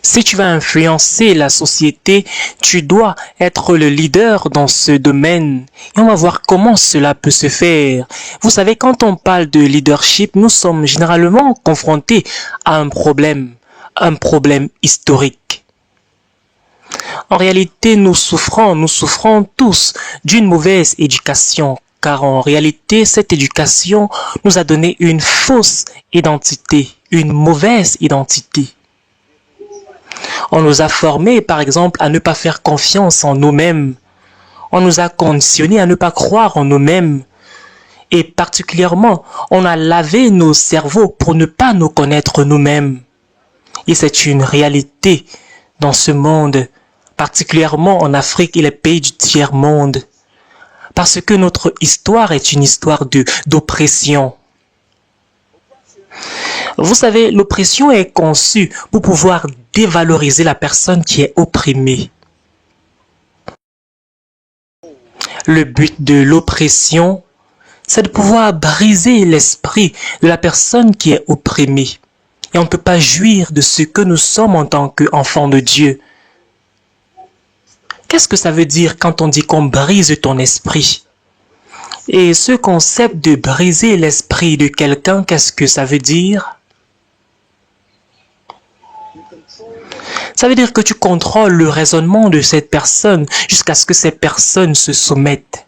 Si tu vas influencer la société, tu dois être le leader dans ce domaine. Et on va voir comment cela peut se faire. Vous savez, quand on parle de leadership, nous sommes généralement confrontés à un problème historique. En réalité, nous souffrons tous d'une mauvaise éducation, car en réalité, cette éducation nous a donné une fausse identité, une mauvaise identité. On nous a formés, par exemple, à ne pas faire confiance en nous-mêmes. On nous a conditionnés à ne pas croire en nous-mêmes. Et particulièrement, on a lavé nos cerveaux pour ne pas nous connaître nous-mêmes. Et c'est une réalité dans ce monde, particulièrement en Afrique et les pays du tiers-monde. Parce que notre histoire est une histoire d'oppression. Vous savez, l'oppression est conçue pour pouvoir dévaloriser la personne qui est opprimée. Le but de l'oppression, c'est de pouvoir briser l'esprit de la personne qui est opprimée. Et on ne peut pas jouir de ce que nous sommes en tant qu'enfants de Dieu. Qu'est-ce que ça veut dire quand on dit qu'on brise ton esprit? Et ce concept de briser l'esprit de quelqu'un, qu'est-ce que ça veut dire? Ça veut dire que tu contrôles le raisonnement de cette personne jusqu'à ce que cette personne se soumette.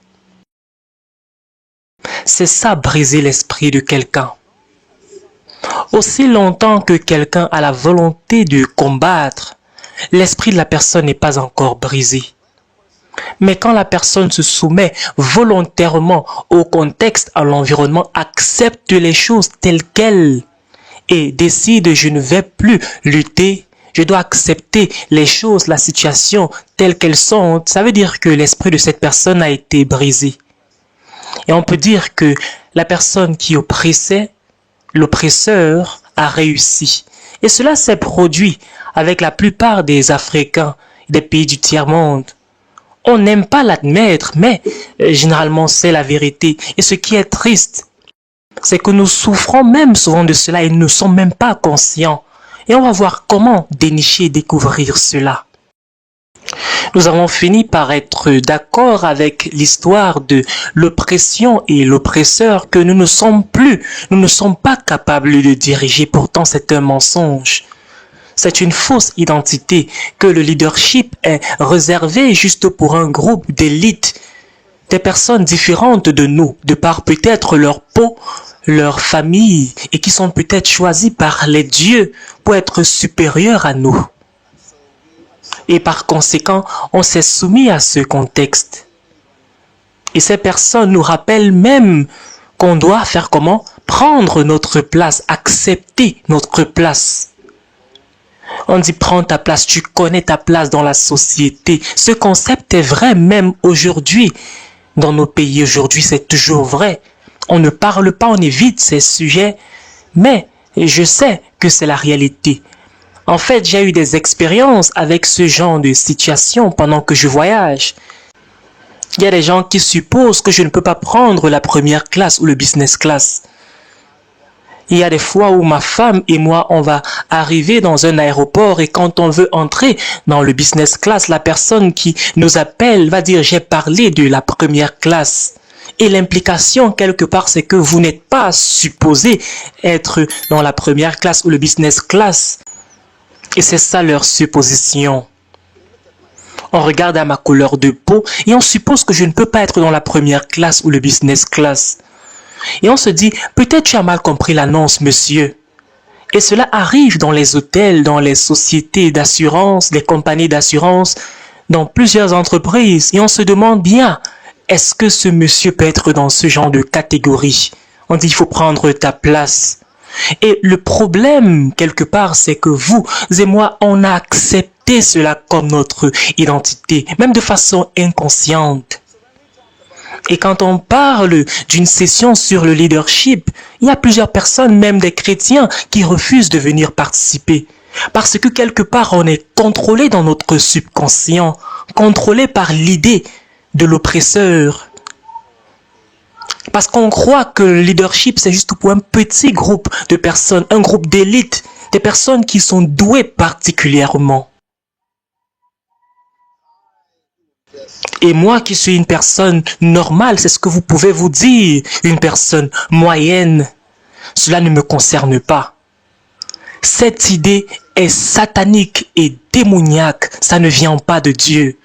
C'est ça, briser l'esprit de quelqu'un. Aussi longtemps que quelqu'un a la volonté de combattre, l'esprit de la personne n'est pas encore brisé. Mais quand la personne se soumet volontairement au contexte, à l'environnement, accepte les choses telles quelles et décide je ne vais plus lutter, je dois accepter les choses, la situation telles qu'elles sont, ça veut dire que l'esprit de cette personne a été brisé. Et on peut dire que la personne qui oppressait, l'oppresseur a réussi. Et cela s'est produit avec la plupart des Africains, des pays du tiers-monde. On n'aime pas l'admettre, mais généralement c'est la vérité. Et ce qui est triste, c'est que nous souffrons même souvent de cela et nous ne sommes même pas conscients. Et on va voir comment dénicher et découvrir cela. Nous avons fini par être d'accord avec l'histoire de l'oppression et l'oppresseur que nous ne sommes pas capables de diriger. Pourtant, c'est un mensonge. C'est une fausse identité que le leadership est réservé juste pour un groupe d'élite, des personnes différentes de nous, de par peut-être leur peau, leur famille, et qui sont peut-être choisis par les dieux pour être supérieurs à nous. Et par conséquent, on s'est soumis à ce contexte. Et ces personnes nous rappellent même qu'on doit faire comment? Prendre notre place, accepter notre place. On dit prends ta place, tu connais ta place dans la société. Ce concept est vrai même aujourd'hui. Dans nos pays aujourd'hui, c'est toujours vrai. On ne parle pas, on évite ces sujets, mais je sais que c'est la réalité. En fait, j'ai eu des expériences avec ce genre de situation pendant que je voyage. Il y a des gens qui supposent que je ne peux pas prendre la première classe ou le business class. Il y a des fois où ma femme et moi, on va arriver dans un aéroport et quand on veut entrer dans le business class, la personne qui nous appelle va dire « j'ai parlé de la première classe ». Et l'implication quelque part, c'est que vous n'êtes pas supposé être dans la première classe ou le business class. Et c'est ça leur supposition. On regarde à ma couleur de peau et on suppose que je ne peux pas être dans la première classe ou le business class. Et on se dit, peut-être tu as mal compris l'annonce, monsieur. Et cela arrive dans les hôtels, dans les sociétés d'assurance, les compagnies d'assurance, dans plusieurs entreprises. Et on se demande bien, est-ce que ce monsieur peut être dans ce genre de catégorie? On dit, il faut prendre ta place. Et le problème, quelque part, c'est que vous et moi, on a accepté cela comme notre identité, même de façon inconsciente. Et quand on parle d'une session sur le leadership, il y a plusieurs personnes, même des chrétiens, qui refusent de venir participer. Parce que quelque part, on est contrôlé dans notre subconscient, contrôlé par l'idée de l'oppresseur. Parce qu'on croit que le leadership, c'est juste pour un petit groupe de personnes, un groupe d'élite, des personnes qui sont douées particulièrement. Et moi qui suis une personne normale, c'est ce que vous pouvez vous dire, une personne moyenne, cela ne me concerne pas. Cette idée est satanique et démoniaque, ça ne vient pas de Dieu.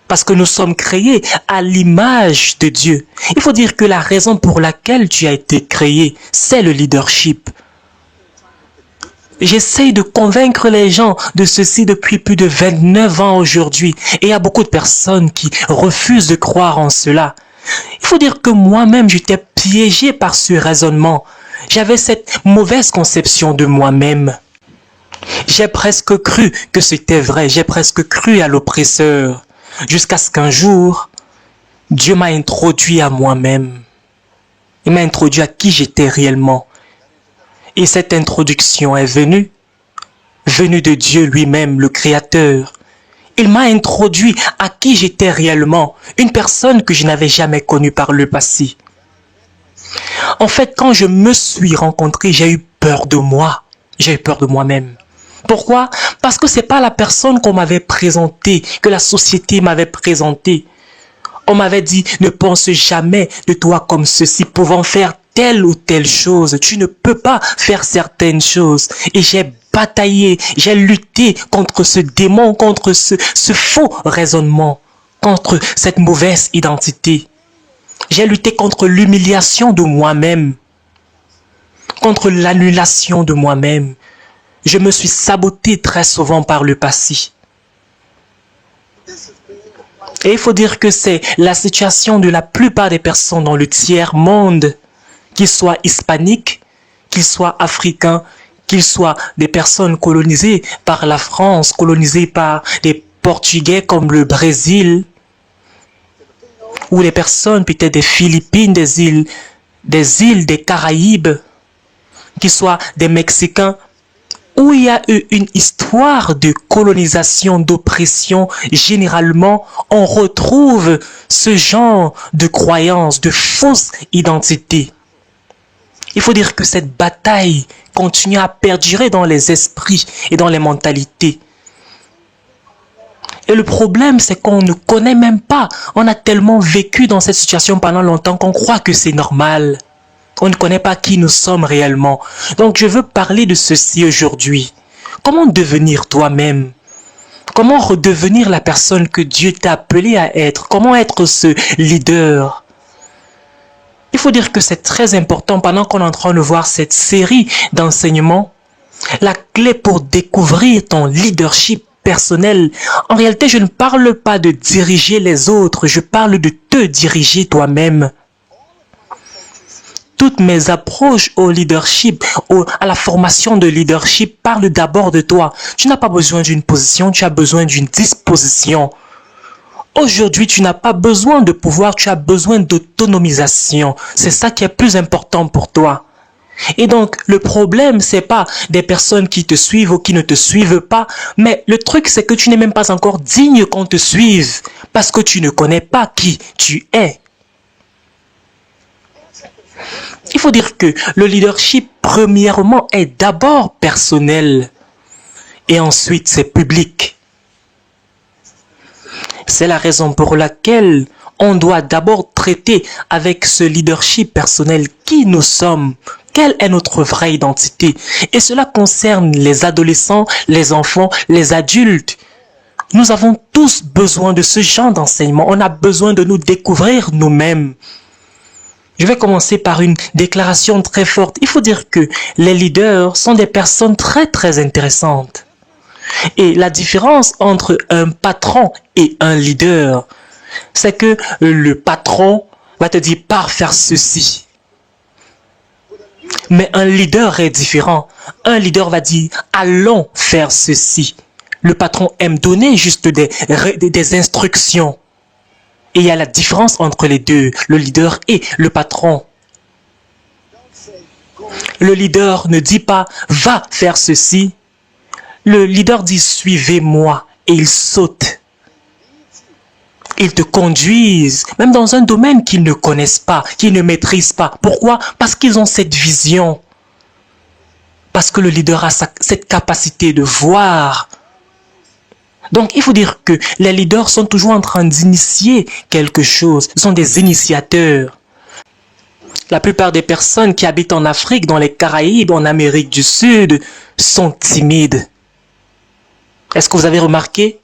Parce que nous sommes créés à l'image de Dieu. Il faut dire que la raison pour laquelle tu as été créé, c'est le leadership. J'essaye de convaincre les gens de ceci depuis plus de 29 ans aujourd'hui. Et il y a beaucoup de personnes qui refusent de croire en cela. Il faut dire que moi-même, j'étais piégé par ce raisonnement. J'avais cette mauvaise conception de moi-même. J'ai presque cru que c'était vrai. J'ai presque cru à l'oppresseur. Jusqu'à ce qu'un jour, Dieu m'a introduit à moi-même. Il m'a introduit à qui j'étais réellement. Et cette introduction est venue de Dieu lui-même, le Créateur. Il m'a introduit à qui j'étais réellement, une personne que je n'avais jamais connue par le passé. En fait, quand je me suis rencontré, j'ai eu peur de moi. J'ai eu peur de moi-même. Pourquoi? Parce que c'est pas la personne qu'on m'avait présentée, que la société m'avait présentée. On m'avait dit, ne pense jamais de toi comme ceci, pouvant faire telle ou telle chose. Tu ne peux pas faire certaines choses. Et j'ai bataillé, j'ai lutté contre ce démon, contre ce faux raisonnement, contre cette mauvaise identité. J'ai lutté contre l'humiliation de moi-même, contre l'annulation de moi-même. Je me suis saboté très souvent par le passé. Et il faut dire que c'est la situation de la plupart des personnes dans le tiers-monde, qu'ils soient hispaniques, qu'ils soient africains, qu'ils soient des personnes colonisées par la France, colonisées par des Portugais comme le Brésil, ou des personnes peut-être des Philippines, des îles des Caraïbes, qu'ils soient des Mexicains, où il y a eu une histoire de colonisation, d'oppression. Généralement, on retrouve ce genre de croyances, de fausses identités. Il faut dire que cette bataille continue à perdurer dans les esprits et dans les mentalités. Et le problème, c'est qu'on ne connaît même pas. On a tellement vécu dans cette situation pendant longtemps qu'on croit que c'est normal. On ne connaît pas qui nous sommes réellement. Donc je veux parler de ceci aujourd'hui. Comment devenir toi-même? Comment redevenir la personne que Dieu t'a appelé à être? Comment être ce leader? Il faut dire que c'est très important pendant qu'on est en train de voir cette série d'enseignements. La clé pour découvrir ton leadership personnel. En réalité, je ne parle pas de diriger les autres, je parle de te diriger toi-même. Toutes mes approches au leadership, à la formation de leadership, parlent d'abord de toi. Tu n'as pas besoin d'une position, tu as besoin d'une disposition. Aujourd'hui, tu n'as pas besoin de pouvoir, tu as besoin d'autonomisation. C'est ça qui est plus important pour toi. Et donc, le problème, c'est pas des personnes qui te suivent ou qui ne te suivent pas, mais le truc, c'est que tu n'es même pas encore digne qu'on te suive, parce que tu ne connais pas qui tu es. Il faut dire que le leadership, premièrement, est d'abord personnel et ensuite c'est public. C'est la raison pour laquelle on doit d'abord traiter avec ce leadership personnel qui nous sommes, quelle est notre vraie identité. Et cela concerne les adolescents, les enfants, les adultes. Nous avons tous besoin de ce genre d'enseignement. On a besoin de nous découvrir nous-mêmes. Je vais commencer par une déclaration très forte. Il faut dire que les leaders sont des personnes très intéressantes. Et la différence entre un patron et un leader, c'est que le patron va te dire « pars faire ceci ». Mais un leader est différent. Un leader va dire « allons faire ceci ». Le patron aime donner juste des instructions. Et il y a la différence entre les deux, le leader et le patron. Le leader ne dit pas « va faire ceci ». Le leader dit « suivez-moi » et il saute. Ils te conduisent, même dans un domaine qu'ils ne connaissent pas, qu'ils ne maîtrisent pas. Pourquoi? Parce qu'ils ont cette vision. Parce que le leader a cette capacité de voir. Donc, il faut dire que les leaders sont toujours en train d'initier quelque chose. Ils sont des initiateurs. La plupart des personnes qui habitent en Afrique, dans les Caraïbes, en Amérique du Sud, sont timides. Est-ce que vous avez remarqué?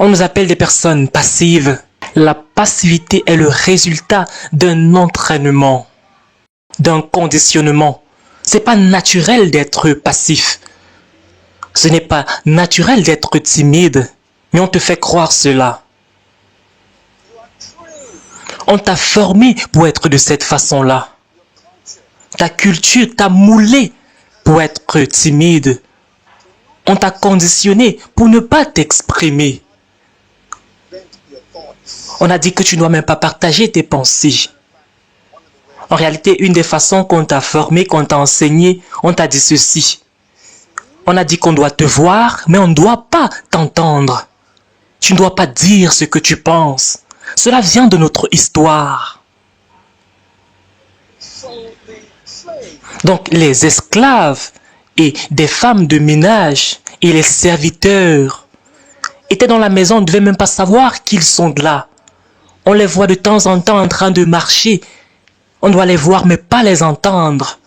On nous appelle des personnes passives. La passivité est le résultat d'un entraînement, d'un conditionnement. C'est pas naturel d'être passif. Ce n'est pas naturel d'être timide, mais on te fait croire cela. On t'a formé pour être de cette façon-là. Ta culture t'a moulé pour être timide. On t'a conditionné pour ne pas t'exprimer. On a dit que tu ne dois même pas partager tes pensées. En réalité, une des façons qu'on t'a formé, qu'on t'a enseigné, on t'a dit ceci. On a dit qu'on doit te voir, mais on ne doit pas t'entendre. Tu ne dois pas dire ce que tu penses. Cela vient de notre histoire. Donc, les esclaves et des femmes de ménage et les serviteurs étaient dans la maison, on ne devait même pas savoir qu'ils sont là. On les voit de temps en temps en train de marcher. On doit les voir mais pas les entendre.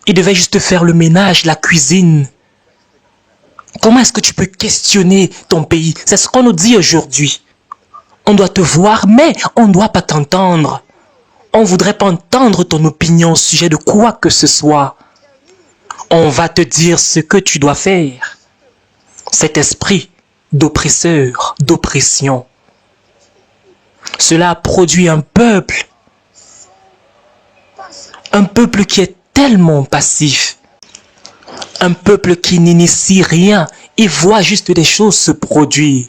Ils devaient juste faire le ménage, la cuisine. Comment est-ce que tu peux questionner ton pays? C'est ce qu'on nous dit aujourd'hui. On doit te voir mais on ne doit pas t'entendre. On ne voudrait pas entendre ton opinion au sujet de quoi que ce soit. On va te dire ce que tu dois faire. Cet esprit d'oppresseur, d'oppression. Cela a produit un peuple qui est tellement passif. Un peuple qui n'initie rien. Il voit juste des choses se produire.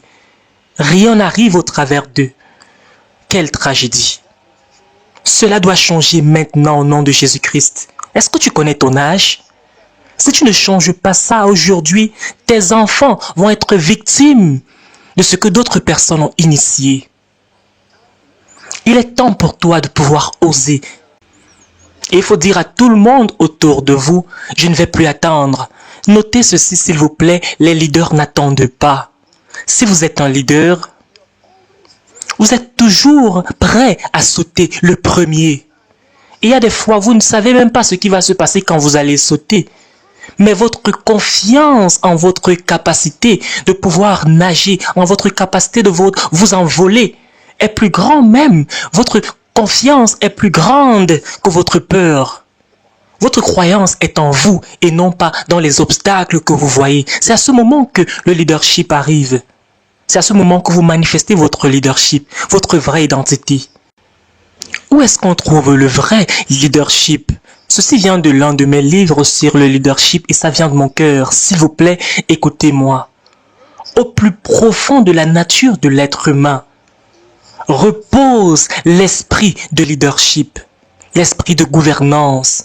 Rien n'arrive au travers d'eux. Quelle tragédie. Cela doit changer maintenant au nom de Jésus-Christ. Est-ce que tu connais ton âge? Si tu ne changes pas ça aujourd'hui, tes enfants vont être victimes de ce que d'autres personnes ont initié. Il est temps pour toi de pouvoir oser. Et il faut dire à tout le monde autour de vous, je ne vais plus attendre. Notez ceci s'il vous plaît, les leaders n'attendent pas. Si vous êtes un leader, vous êtes toujours prêt à sauter le premier. Et il y a des fois, vous ne savez même pas ce qui va se passer quand vous allez sauter. Mais votre confiance en votre capacité de pouvoir nager, en votre capacité de vous envoler, est plus grand même. Votre confiance est plus grande que votre peur. Votre croyance est en vous et non pas dans les obstacles que vous voyez. C'est à ce moment que le leadership arrive. C'est à ce moment que vous manifestez votre leadership, votre vraie identité. Où est-ce qu'on trouve le vrai leadership? Ceci vient de l'un de mes livres sur le leadership et ça vient de mon cœur. S'il vous plaît, écoutez-moi. Au plus profond de la nature de l'être humain repose l'esprit de leadership, l'esprit de gouvernance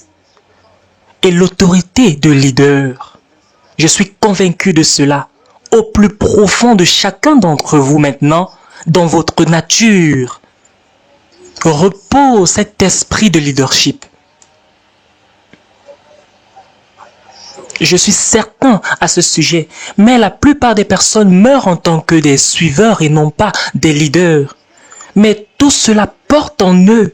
et l'autorité de leader. Je suis convaincu de cela. Au plus profond de chacun d'entre vous maintenant, dans votre nature, repose cet esprit de leadership. Je suis certain à ce sujet, mais la plupart des personnes meurent en tant que des suiveurs et non pas des leaders. Mais tout cela porte en eux,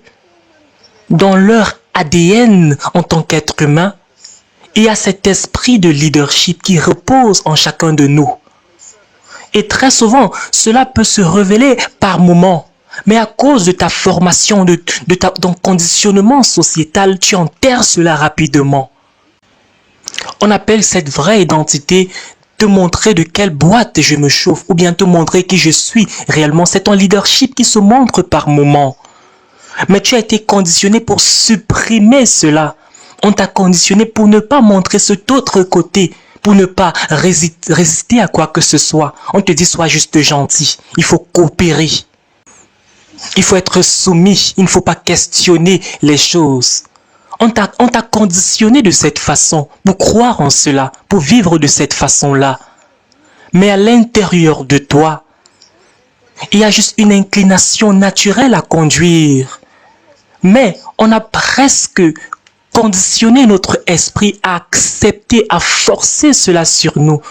dans leur ADN en tant qu'être humain, il y a cet esprit de leadership qui repose en chacun de nous. Et très souvent, cela peut se révéler par moments. Mais à cause de ta formation, de ton conditionnement sociétal, tu enterres cela rapidement. On appelle cette vraie identité te montrer de quelle boîte je me chauffe ou bien te montrer qui je suis réellement. C'est ton leadership qui se montre par moments. Mais tu as été conditionné pour supprimer cela. On t'a conditionné pour ne pas montrer cet autre côté, pour ne pas résister à quoi que ce soit. On te dit sois juste gentil, il faut coopérer. Il faut être soumis, il ne faut pas questionner les choses. On t'a conditionné de cette façon, pour croire en cela, pour vivre de cette façon-là. Mais à l'intérieur de toi, Il y a juste une inclination naturelle à conduire. Mais on a presque conditionné notre esprit à accepter, à forcer cela sur nous.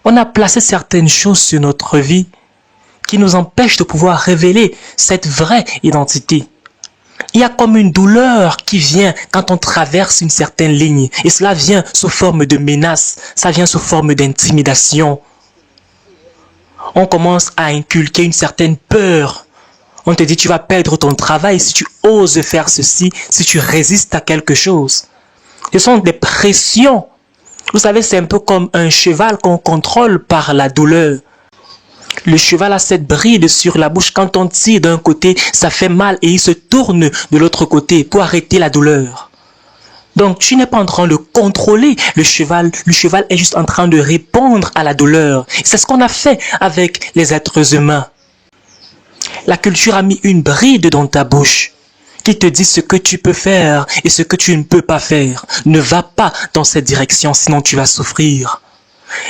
On a placé certaines choses sur notre vie qui nous empêchent de pouvoir révéler cette vraie identité. Il y a comme une douleur qui vient quand on traverse une certaine ligne. Et cela vient sous forme de menace, ça vient sous forme d'intimidation. On commence à inculquer une certaine peur. On te dit tu vas perdre ton travail si tu oses faire ceci, si tu résistes à quelque chose. Ce sont des pressions. Vous savez, c'est un peu comme un cheval qu'on contrôle par la douleur. Le cheval a cette bride sur la bouche. Quand on tire d'un côté, ça fait mal et il se tourne de l'autre côté pour arrêter la douleur. Donc, tu n'es pas en train de contrôler le cheval. Le cheval est juste en train de répondre à la douleur. C'est ce qu'on a fait avec les êtres humains. La culture a mis une bride dans ta bouche qui te dit ce que tu peux faire et ce que tu ne peux pas faire. Ne va pas dans cette direction, sinon tu vas souffrir.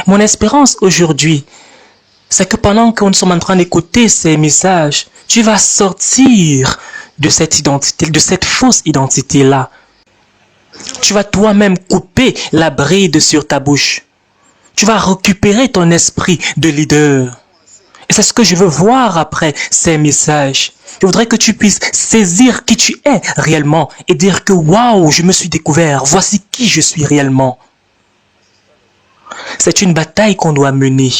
Mon espérance aujourd'hui, c'est que pendant que nous sommes en train d'écouter ces messages, tu vas sortir de cette identité, de cette fausse identité-là. Tu vas toi-même couper la bride sur ta bouche. Tu vas récupérer ton esprit de leader. Et c'est ce que je veux voir après ces messages. Je voudrais que tu puisses saisir qui tu es réellement et dire que waouh, je me suis découvert, voici qui je suis réellement. C'est une bataille qu'on doit mener.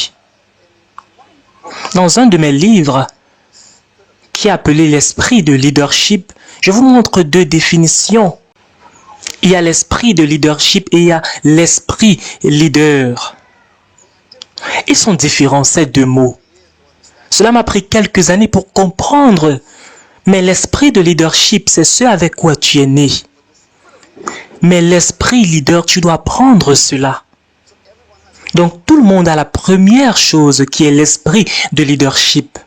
Dans un de mes livres, qui est appelé l'esprit de leadership, je vous montre deux définitions. Il y a l'esprit de leadership et il y a l'esprit leader. Ils sont différents, ces deux mots. Cela m'a pris quelques années pour comprendre. Mais l'esprit de leadership, c'est ce avec quoi tu es né. Mais l'esprit leader, tu dois apprendre cela. Donc tout le monde a la première chose qui est l'esprit de leadership.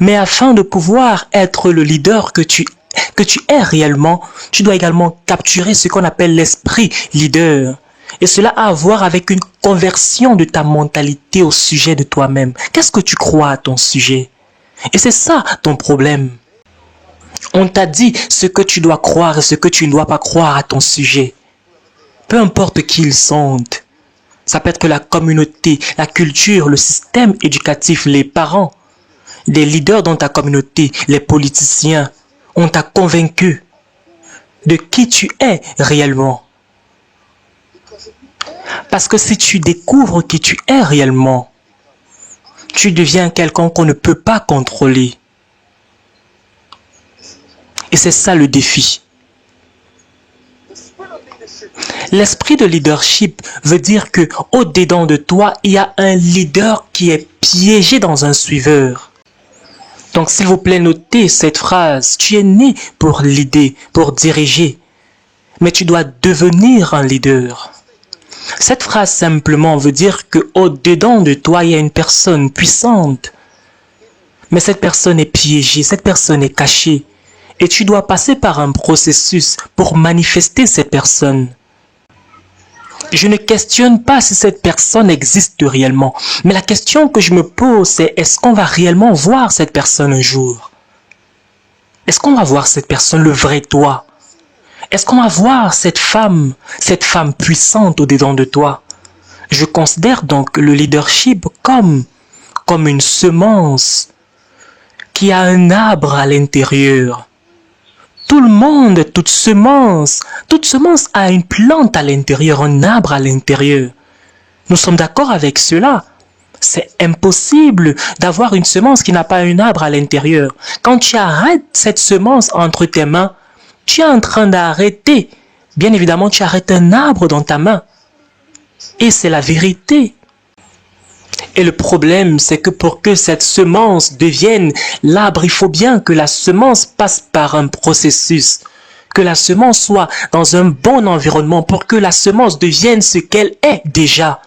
Mais afin de pouvoir être le leader que tu es réellement, tu dois également capturer ce qu'on appelle l'esprit leader. Et cela a à voir avec une conversion de ta mentalité au sujet de toi-même. Qu'est-ce que tu crois à ton sujet? Et c'est ça ton problème. On t'a dit ce que tu dois croire et ce que tu ne dois pas croire à ton sujet. Peu importe qui ils sont. Ça peut être que la communauté, la culture, le système éducatif, les parents, les leaders dans ta communauté, les politiciens, on t'a convaincu de qui tu es réellement. Parce que si tu découvres qui tu es réellement, tu deviens quelqu'un qu'on ne peut pas contrôler. Et c'est ça le défi. L'esprit de leadership veut dire que au-dedans de toi, il y a un leader qui est piégé dans un suiveur. Donc s'il vous plaît, notez cette phrase. Tu es né pour l'idée, pour diriger. Mais tu dois devenir un leader. Cette phrase simplement veut dire que au-dedans de toi, il y a une personne puissante. Mais cette personne est piégée, cette personne est cachée. Et tu dois passer par un processus pour manifester cette personne. Je ne questionne pas si cette personne existe réellement. Mais la question que je me pose, c'est est-ce qu'on va réellement voir cette personne un jour? Est-ce qu'on va voir cette personne, le vrai toi? Est-ce qu'on va voir cette femme puissante au-dedans de toi? Je considère donc le leadership comme une semence qui a un arbre à l'intérieur. Tout le monde, toute semence a une plante à l'intérieur, un arbre à l'intérieur. Nous sommes d'accord avec cela. C'est impossible d'avoir une semence qui n'a pas un arbre à l'intérieur. Quand tu arrêtes cette semence entre tes mains, tu es en train d'arrêter. Bien évidemment, tu arrêtes un arbre dans ta main. Et c'est la vérité. Et le problème, c'est que pour que cette semence devienne l'arbre, il faut bien que la semence passe par un processus. Que la semence soit dans un bon environnement pour que la semence devienne ce qu'elle est déjà.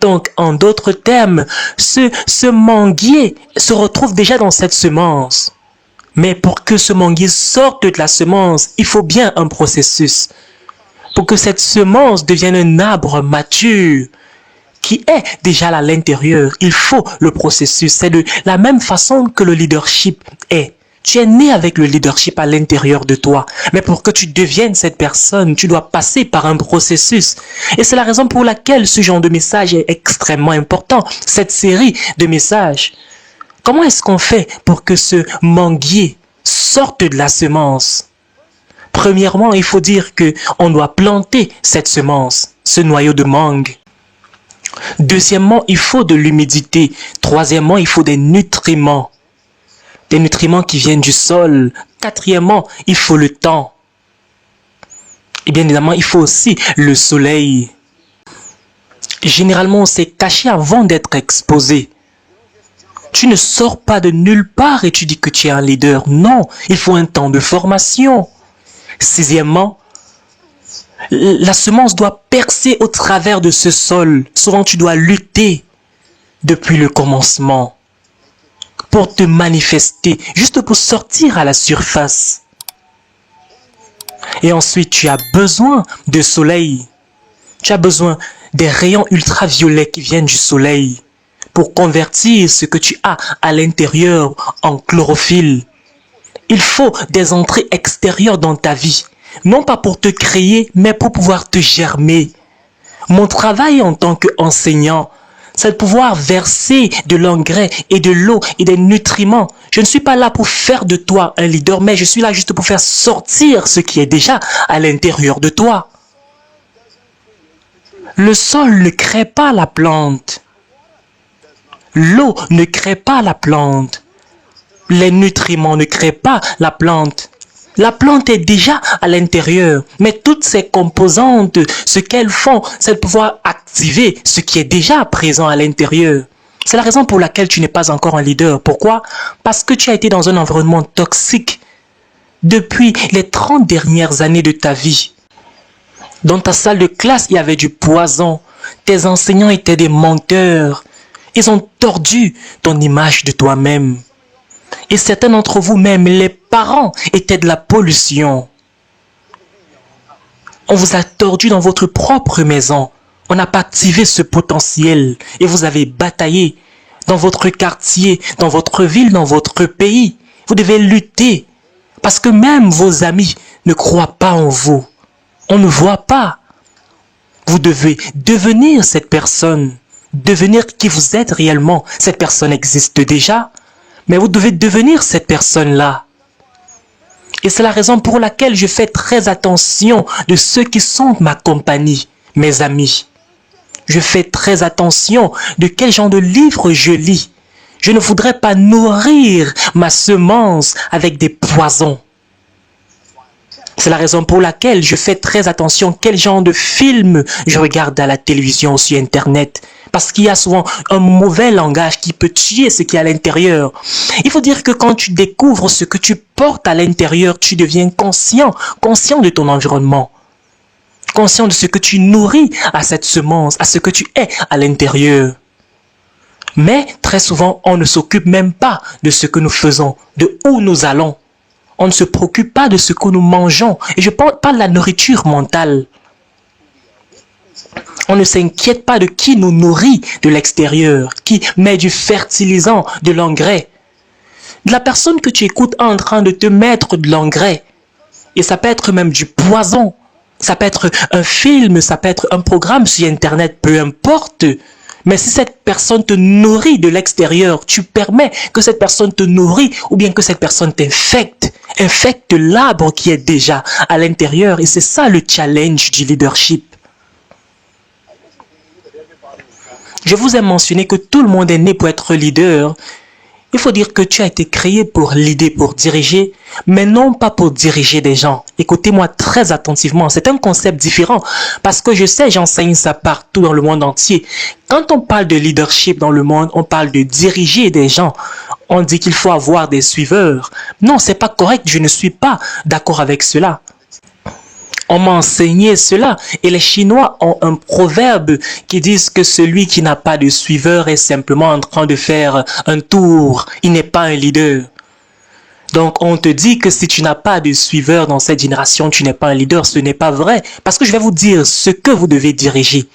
Donc, en d'autres termes, ce manguier se retrouve déjà dans cette semence. Mais pour que ce manguier sorte de la semence, il faut bien un processus. Pour que cette semence devienne un arbre mature, qui est déjà à l'intérieur. Il faut le processus. C'est de la même façon que le leadership est. Tu es né avec le leadership à l'intérieur de toi. Mais pour que tu deviennes cette personne, tu dois passer par un processus. Et c'est la raison pour laquelle ce genre de message est extrêmement important. Cette série de messages. Comment est-ce qu'on fait pour que ce manguier sorte de la semence? Premièrement, il faut dire que on doit planter cette semence, ce noyau de mangue. Deuxièmement, il faut de l'humidité. Troisièmement, il faut des nutriments qui viennent du sol. Quatrièmement, il faut le temps. Et bien évidemment, il faut aussi le soleil. Généralement, on s'est caché avant d'être exposé. Tu ne sors pas de nulle part et tu dis que tu es un leader. Non, il faut un temps de formation. Sixièmement, la semence doit percer au travers de ce sol. Souvent, tu dois lutter depuis le commencement pour te manifester, juste pour sortir à la surface. Et ensuite, tu as besoin de soleil. Tu as besoin des rayons ultraviolets qui viennent du soleil pour convertir ce que tu as à l'intérieur en chlorophylle. Il faut des entrées extérieures dans ta vie, non pas pour te créer, mais pour pouvoir te germer. Mon travail en tant qu'enseignant, c'est de pouvoir verser de l'engrais et de l'eau et des nutriments. Je ne suis pas là pour faire de toi un leader, mais je suis là juste pour faire sortir ce qui est déjà à l'intérieur de toi. Le sol ne crée pas la plante. L'eau ne crée pas la plante. Les nutriments ne créent pas la plante. La plante est déjà à l'intérieur, mais toutes ces composantes, ce qu'elles font, c'est de pouvoir activer ce qui est déjà présent à l'intérieur. C'est la raison pour laquelle tu n'es pas encore un leader. Pourquoi? Parce que tu as été dans un environnement toxique depuis les 30 dernières années de ta vie. Dans ta salle de classe, il y avait du poison. Tes enseignants étaient des menteurs. Ils ont tordu ton image de toi-même. Et certains d'entre vous, même les parents, étaient de la pollution. On vous a tordu dans votre propre maison. On n'a pas activé ce potentiel. Et vous avez bataillé dans votre quartier, dans votre ville, dans votre pays. Vous devez lutter. Parce que même vos amis ne croient pas en vous. On ne voit pas. Vous devez devenir cette personne. Devenir qui vous êtes réellement. Cette personne existe déjà. Mais vous devez devenir cette personne-là. Et c'est la raison pour laquelle je fais très attention de ceux qui sont ma compagnie, mes amis. Je fais très attention de quel genre de livre je lis. Je ne voudrais pas nourrir ma semence avec des poisons. C'est la raison pour laquelle je fais très attention quel genre de film je regarde à la télévision ou sur Internet. Parce qu'il y a souvent un mauvais langage qui peut tuer ce qui est à l'intérieur. Il faut dire que quand tu découvres ce que tu portes à l'intérieur, tu deviens conscient de ton environnement. Conscient de ce que tu nourris à cette semence, à ce que tu es à l'intérieur. Mais très souvent, on ne s'occupe même pas de ce que nous faisons, de où nous allons. On ne se préoccupe pas de ce que nous mangeons. Et je parle pas de la nourriture mentale. On ne s'inquiète pas de qui nous nourrit de l'extérieur, qui met du fertilisant, de l'engrais. De la personne que tu écoutes en train de te mettre de l'engrais. Et ça peut être même du poison. Ça peut être un film, ça peut être un programme sur Internet, peu importe. Mais si cette personne te nourrit de l'extérieur, tu permets que cette personne te nourrit ou bien que cette personne t'infecte. Infecte l'arbre qui est déjà à l'intérieur. Et c'est ça le challenge du leadership. Je vous ai mentionné que tout le monde est né pour être leader. Il faut dire que tu as été créé pour l'idée, pour diriger, mais non pas pour diriger des gens. Écoutez-moi très attentivement, c'est un concept différent parce que je sais, j'enseigne ça partout dans le monde entier. Quand on parle de leadership dans le monde, on parle de diriger des gens. On dit qu'il faut avoir des suiveurs. Non, c'est pas correct, je ne suis pas d'accord avec cela. On m'a enseigné cela et les Chinois ont un proverbe qui dit que celui qui n'a pas de suiveur est simplement en train de faire un tour. Il n'est pas un leader. Donc on te dit que si tu n'as pas de suiveur dans cette génération, tu n'es pas un leader. Ce n'est pas vrai parce que je vais vous dire ce que vous devez diriger.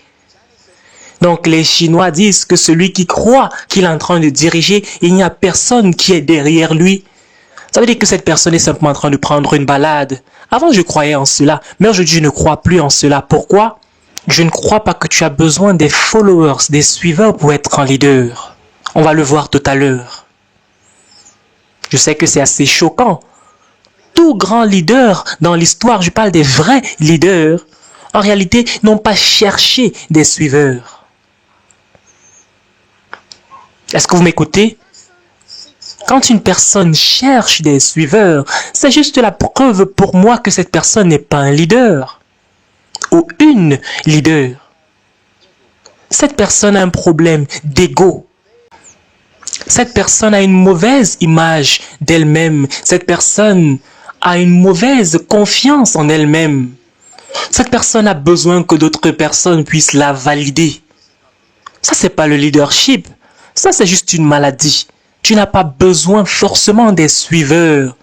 Donc les Chinois disent que celui qui croit qu'il est en train de diriger, il n'y a personne qui est derrière lui. Ça veut dire que cette personne est simplement en train de prendre une balade. Avant, je croyais en cela, mais aujourd'hui, je ne crois plus en cela. Pourquoi? Je ne crois pas que tu as besoin des followers, des suiveurs pour être un leader. On va le voir tout à l'heure. Je sais que c'est assez choquant. Tout grand leader dans l'histoire, je parle des vrais leaders, en réalité, n'ont pas cherché des suiveurs. Est-ce que vous m'écoutez? Quand une personne cherche des suiveurs, c'est juste la preuve pour moi que cette personne n'est pas un leader ou une leader. Cette personne a un problème d'ego. Cette personne a une mauvaise image d'elle-même. Cette personne a une mauvaise confiance en elle-même. Cette personne a besoin que d'autres personnes puissent la valider. Ça, c'est pas le leadership. Ça, c'est juste une maladie. Tu n'as pas besoin forcément des suiveurs.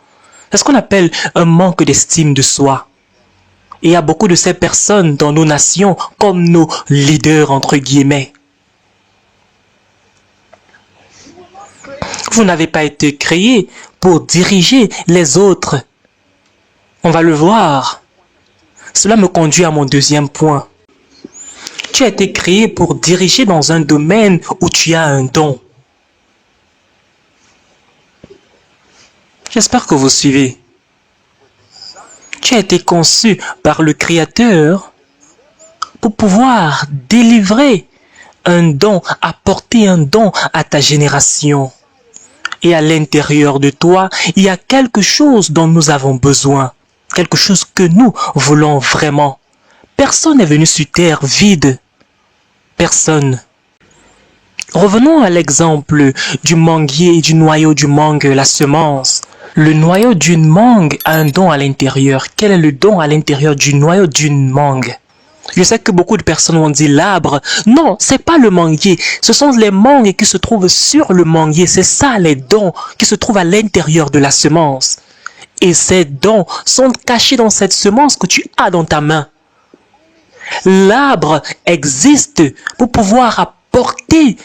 C'est ce qu'on appelle un manque d'estime de soi. Et il y a beaucoup de ces personnes dans nos nations comme nos leaders, entre guillemets. Vous n'avez pas été créé pour diriger les autres. On va le voir. Cela me conduit à mon deuxième point. Tu as été créé pour diriger dans un domaine où tu as un don. J'espère que vous suivez. Tu as été conçu par le Créateur pour pouvoir délivrer un don, apporter un don à ta génération. Et à l'intérieur de toi, il y a quelque chose dont nous avons besoin. Quelque chose que nous voulons vraiment. Personne n'est venu sur terre vide. Personne. Revenons à l'exemple du manguier et du noyau du mangue, la semence. Le noyau d'une mangue a un don à l'intérieur. Quel est le don à l'intérieur du noyau d'une mangue? Je sais que beaucoup de personnes ont dit l'arbre. Non, c'est pas le manguier. Ce sont les mangues qui se trouvent sur le manguier. C'est ça les dons qui se trouvent à l'intérieur de la semence. Et ces dons sont cachés dans cette semence que tu as dans ta main. L'arbre existe pour pouvoir apporter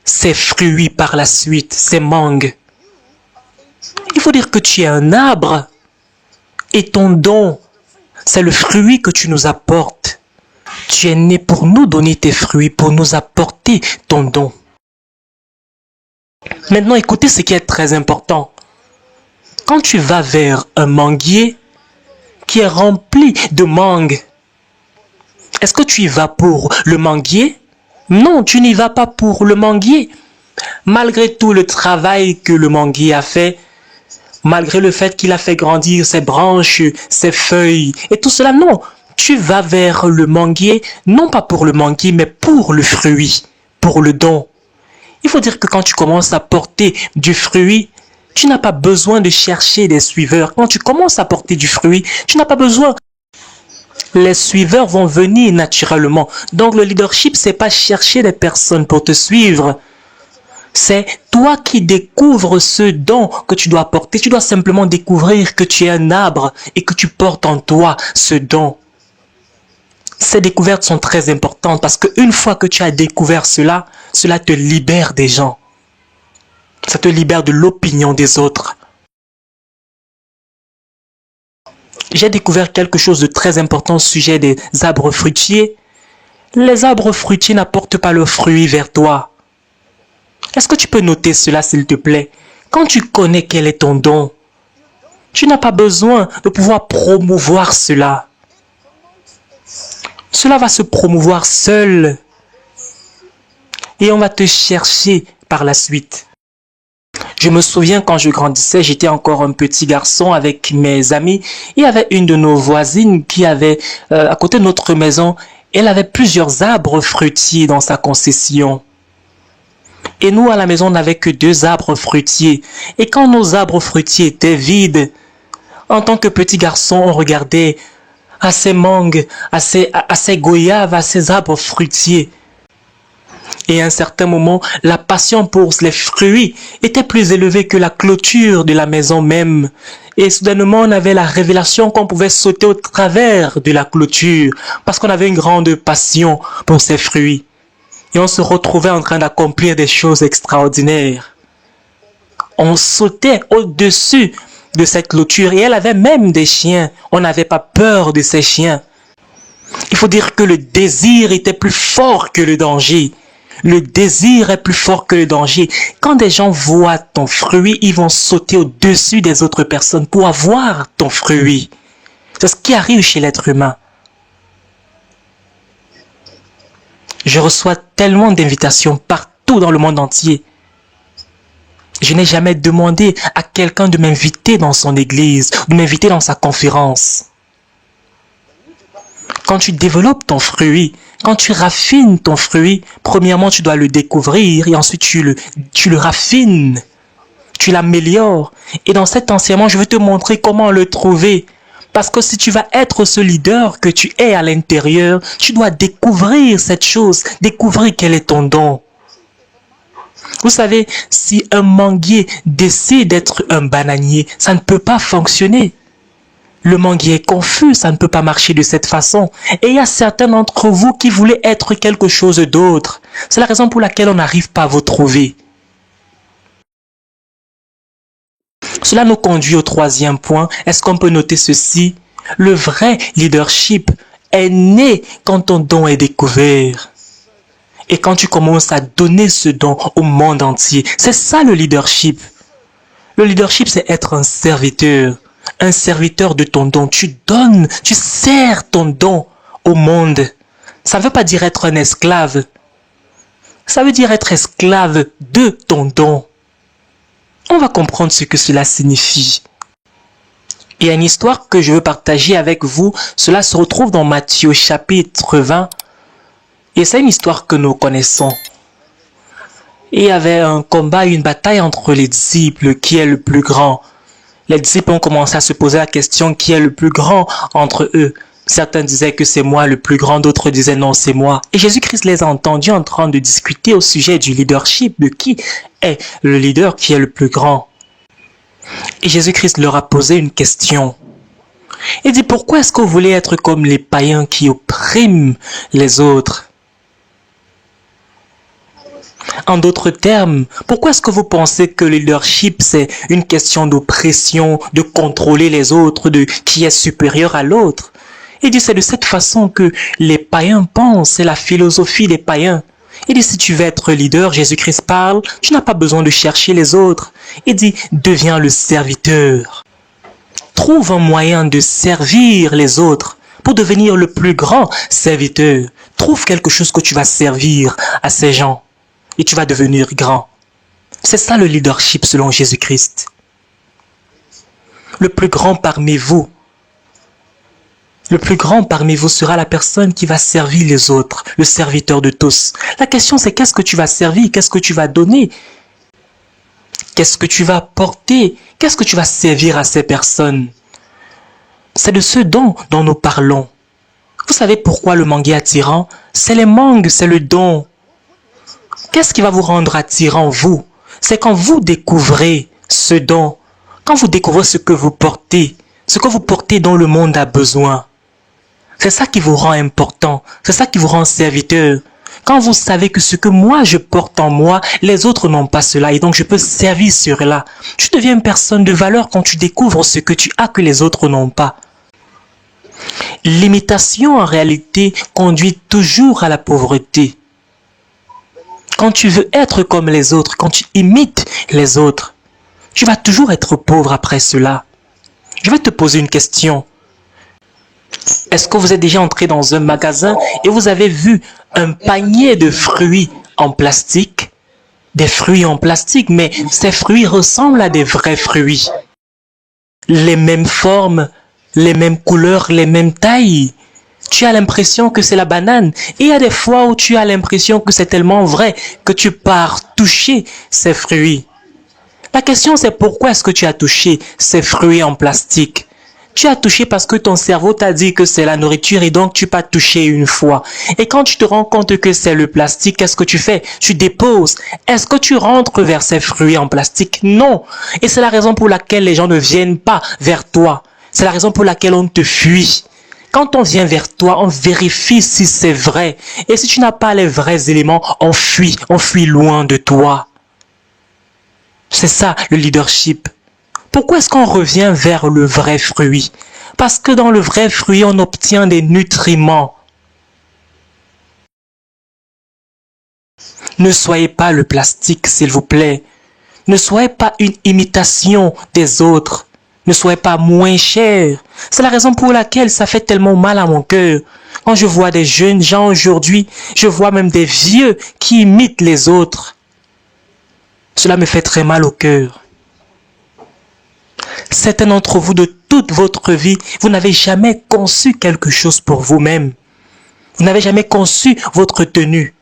ses fruits par la suite, ses mangues. Il faut dire que tu es un arbre et ton don, c'est le fruit que tu nous apportes. Tu es né pour nous donner tes fruits, pour nous apporter ton don. Maintenant, écoutez ce qui est très important. Quand tu vas vers un manguier qui est rempli de mangues, est-ce que tu y vas pour le manguier? Non, tu n'y vas pas pour le manguier. Malgré tout le travail que le manguier a fait, malgré le fait qu'il a fait grandir ses branches, ses feuilles et tout cela, non. Tu vas vers le manguier, non pas pour le manguier, mais pour le fruit, pour le don. Il faut dire que quand tu commences à porter du fruit, tu n'as pas besoin de chercher des suiveurs. Quand tu commences à porter du fruit, tu n'as pas besoin. Les suiveurs vont venir naturellement. Donc le leadership, c'est pas chercher des personnes pour te suivre. C'est toi qui découvres ce don que tu dois porter. Tu dois simplement découvrir que tu es un arbre et que tu portes en toi ce don. Ces découvertes sont très importantes parce qu'une fois que tu as découvert cela, cela te libère des gens. Ça te libère de l'opinion des autres. J'ai découvert quelque chose de très important au sujet des arbres fruitiers. Les arbres fruitiers n'apportent pas leurs fruits vers toi. Est-ce que tu peux noter cela, s'il te plaît? Quand tu connais quel est ton don, tu n'as pas besoin de pouvoir promouvoir cela. Cela va se promouvoir seul. Et on va te chercher par la suite. Je me souviens quand je grandissais, j'étais encore un petit garçon avec mes amis. Il y avait une de nos voisines qui avait, à côté de notre maison, elle avait plusieurs arbres fruitiers dans sa concession. Et nous, à la maison, on n'avait que 2 arbres fruitiers. Et quand nos arbres fruitiers étaient vides, en tant que petit garçon, on regardait à ces mangues, à ces goyaves, à ces arbres fruitiers. Et à un certain moment, la passion pour les fruits était plus élevée que la clôture de la maison même. Et soudainement, on avait la révélation qu'on pouvait sauter au travers de la clôture parce qu'on avait une grande passion pour ces fruits. et on se retrouvait en train d'accomplir des choses extraordinaires. On sautait au-dessus de cette clôture et elle avait même des chiens. On n'avait pas peur de ces chiens. Il faut dire que le désir était plus fort que le danger. Le désir est plus fort que le danger. Quand des gens voient ton fruit, ils vont sauter au-dessus des autres personnes pour avoir ton fruit. C'est ce qui arrive chez l'être humain. Je reçois tellement d'invitations partout dans le monde entier. Je n'ai jamais demandé à quelqu'un de m'inviter dans son église, de m'inviter dans sa conférence. Quand tu développes ton fruit, quand tu raffines ton fruit, premièrement, tu dois le découvrir et ensuite tu le raffines, tu l'améliores. Et dans cet enseignement, je vais te montrer comment le trouver. Parce que si tu vas être ce leader que tu es à l'intérieur, tu dois découvrir cette chose, découvrir quel est ton don. Vous savez, si un manguier décide d'être un bananier, ça ne peut pas fonctionner. Le manguier est confus, ça ne peut pas marcher de cette façon. Et il y a certains d'entre vous qui voulaient être quelque chose d'autre. C'est la raison pour laquelle on n'arrive pas à vous trouver. Cela nous conduit au troisième point. Est-ce qu'on peut noter ceci? Le vrai leadership est né quand ton don est découvert. Et quand tu commences à donner ce don au monde entier. C'est ça le leadership. Le leadership, c'est être un serviteur de ton don. Tu donnes, tu sers ton don au monde. Ça ne veut pas dire être un esclave. Ça veut dire être esclave de ton don. On va comprendre ce que cela signifie. Il y a une histoire que je veux partager avec vous. Cela se retrouve dans Matthieu chapitre 20. Et c'est une histoire que nous connaissons. Et il y avait un combat, une bataille entre les disciples. Qui est le plus grand? Les disciples ont commencé à se poser la question qui est le plus grand entre eux. Certains disaient que c'est moi le plus grand, d'autres disaient non, c'est moi. Et Jésus-Christ les a entendus en train de discuter au sujet du leadership, de qui est le leader qui est le plus grand. Et Jésus-Christ leur a posé une question. Il dit, pourquoi est-ce que vous voulez être comme les païens qui oppriment les autres? En d'autres termes, pourquoi est-ce que vous pensez que le leadership, c'est une question d'oppression, de contrôler les autres, de qui est supérieur à l'autre? Il dit, c'est de cette façon que les païens pensent, c'est la philosophie des païens. Il dit, si tu veux être leader, Jésus-Christ parle, tu n'as pas besoin de chercher les autres. Il dit, deviens le serviteur. Trouve un moyen de servir les autres pour devenir le plus grand serviteur. Trouve quelque chose que tu vas servir à ces gens. Et tu vas devenir grand. C'est ça le leadership selon Jésus-Christ. Le plus grand parmi vous sera la personne qui va servir les autres, le serviteur de tous. La question c'est qu'est-ce que tu vas servir, qu'est-ce que tu vas donner, qu'est-ce que tu vas porter, qu'est-ce que tu vas servir à ces personnes. C'est de ce dont nous parlons. Vous savez pourquoi le manguier est attirant? C'est les mangues, c'est le don. Qu'est-ce qui va vous rendre attirant, vous? C'est quand vous découvrez ce don, quand vous découvrez ce que vous portez dont le monde a besoin. C'est ça qui vous rend important, c'est ça qui vous rend serviteur. Quand vous savez que ce que moi je porte en moi, les autres n'ont pas cela et donc je peux servir sur cela. Tu deviens une personne de valeur quand tu découvres ce que tu as que les autres n'ont pas. L'imitation en réalité conduit toujours à la pauvreté. Quand tu veux être comme les autres, quand tu imites les autres, tu vas toujours être pauvre après cela. Je vais te poser une question. Est-ce que vous êtes déjà entré dans un magasin et vous avez vu un panier de fruits en plastique? Des fruits en plastique, mais ces fruits ressemblent à des vrais fruits. Les mêmes formes, les mêmes couleurs, les mêmes tailles. Tu as l'impression que c'est la banane. Et il y a des fois où tu as l'impression que c'est tellement vrai que tu pars toucher ces fruits. La question c'est pourquoi est-ce que tu as touché ces fruits en plastique? Tu as touché parce que ton cerveau t'a dit que c'est la nourriture et donc tu peux toucher une fois. Et quand tu te rends compte que c'est le plastique, qu'est-ce que tu fais? Tu déposes. Est-ce que tu rentres vers ces fruits en plastique? Non. Et c'est la raison pour laquelle les gens ne viennent pas vers toi. C'est la raison pour laquelle on te fuit. Quand on vient vers toi, on vérifie si c'est vrai. Et si tu n'as pas les vrais éléments, on fuit loin de toi. C'est ça le leadership. Pourquoi est-ce qu'on revient vers le vrai fruit? Parce que dans le vrai fruit, on obtient des nutriments. Ne soyez pas le plastique, s'il vous plaît. Ne soyez pas une imitation des autres. Ne soyez pas moins cher. C'est la raison pour laquelle ça fait tellement mal à mon cœur. Quand je vois des jeunes gens aujourd'hui, je vois même des vieux qui imitent les autres. Cela me fait très mal au cœur. Certains d'entre vous, de toute votre vie, vous n'avez jamais conçu quelque chose pour vous-même. Vous n'avez jamais conçu votre tenue.